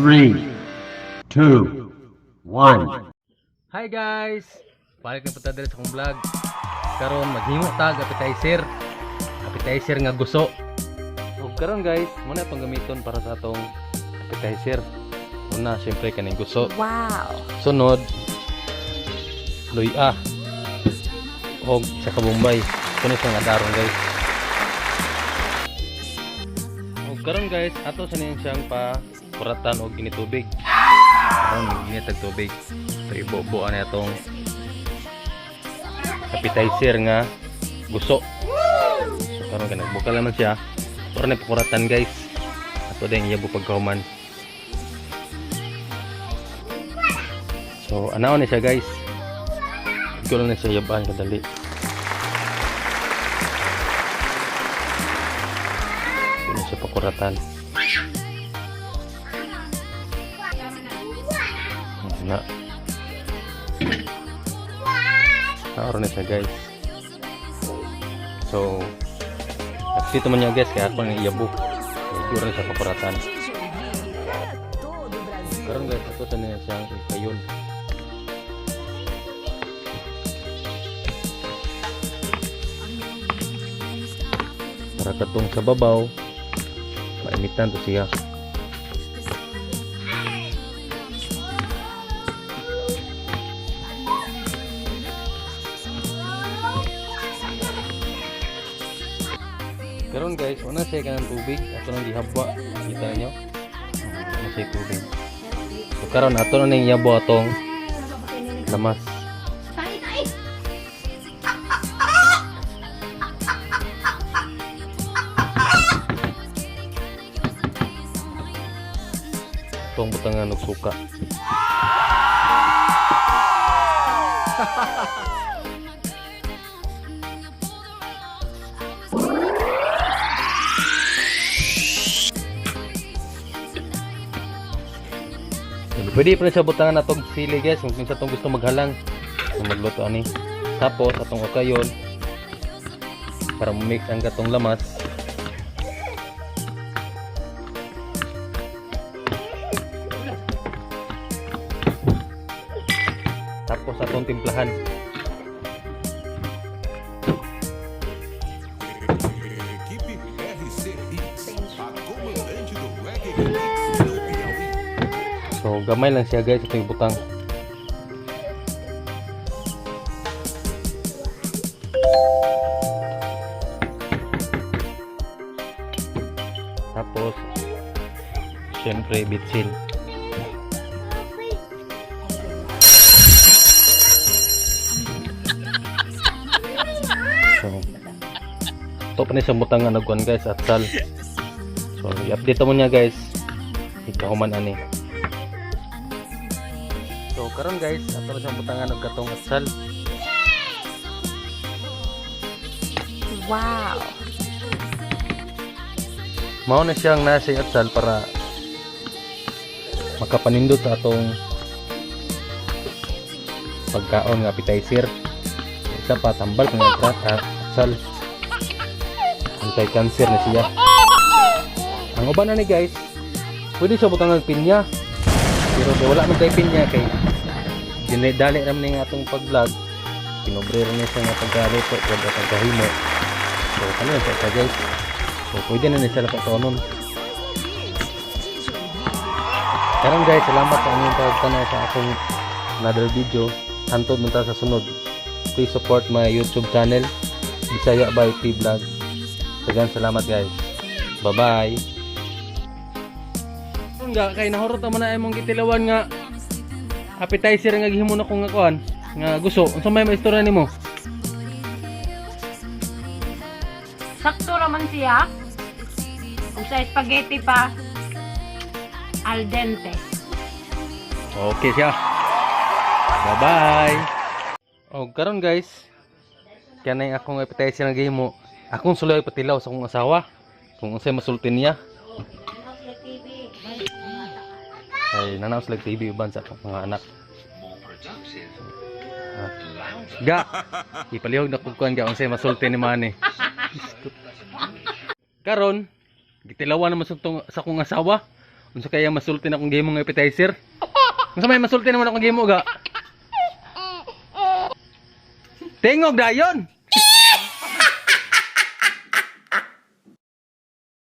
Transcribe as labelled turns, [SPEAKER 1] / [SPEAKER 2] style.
[SPEAKER 1] 3, 2, 1.
[SPEAKER 2] Hi guys! Balik na po tayo sa akong vlog. Karon maghimo ta appetizer. Appetizer nga guso. So karon guys, muna itong gamiton para sa atong appetizer. Una, syempre kaning guso.
[SPEAKER 3] Wow!
[SPEAKER 2] Sunod, luya. O sa kabumbay. Kuno siyang adarong guys. O karon guys, ato sa niyang siyang pa kuratan og ginitubig. Karon ginit og tubig. So ibubuan na itong appetizer nga guso. So karon ka nagbuka naman siya. Pero na pakuratan guys. Ato din iyabo pagkahuman. So anaon na siya guys. Ikaw lang na siya yabahan kadali. Ito na siya pakuratan. Na. Naroon na siya guys. So dito man niya guys, kaya ako nang iyabo. Siguro na siya pakuratan. Karon guys, ito sa niya siyang ikayon. Para katong sa babaw, mainitan to siya. Karon guys, una siya kanang tubig, ato nang gihabwa. Kita niyo? Ano siya tubig. So karon ato na ning yabo atong lamas. Itong butangan og suka. Pwede pa rin sa butangan na itong sili guys kung sa itong gusto maghalang kung magluto ani. Tapos atong okayon para mix ang gatong lamas. Tapos atong timplahan. So gamay lang siya guys itong butang. Tapos syempre bitsin. So ito pa na siyang butang nga nagkuhan guys at sal. So i-update mo niya guys. Ikahuman ani. So karon guys, ato na siyang butangan og katong atsal.
[SPEAKER 3] Wow!
[SPEAKER 2] Mao na siyang nasa atsal para makapanindot sa atong pagkaon nga appetizer. Isa pa tambal kung atsal. Anti-cancer na siya. Ang uban na ni guys, pwede siya butangan pinya. Pero wala man tayo pinya kay dinedali naman ng atong pag-vlog. Pinobrero niya siya nga pagkaluto o pagkahimo. So ano yun siya guys. So pwede na niya sila pagkaunon. Karon guys, salamat sa inyong pagtanaw sa akong another video. Hantod munta sa sunod. Please support my YouTube channel, Bisaya by P Vlog. Daghang salamat guys. Bye bye. Nga kay nahurot man na imong gitilawan nga appetizer nga gihimo na ko nga kuan nga gusto. Unsa may maistorya nimo?
[SPEAKER 3] Sakto raman siya. Kung sa spaghetti pa, al dente.
[SPEAKER 2] Okay siya. Bye bye. Oh, karon guys. Kanay akong appetizer nga gihimo. Akong suloy patilaw sa akong asawa. Kung unsay masulti niya. Ay nanaos like TV uban sa mga anak. Ga, ipalihog na kung ga unsay masulti ni Manny. Karon, gitilawan naman sa kong asawa. Unsa kaya masulti na akong gimo nga appetizer? Unsa may masulti naman akong gimo ga? Tingog dayon.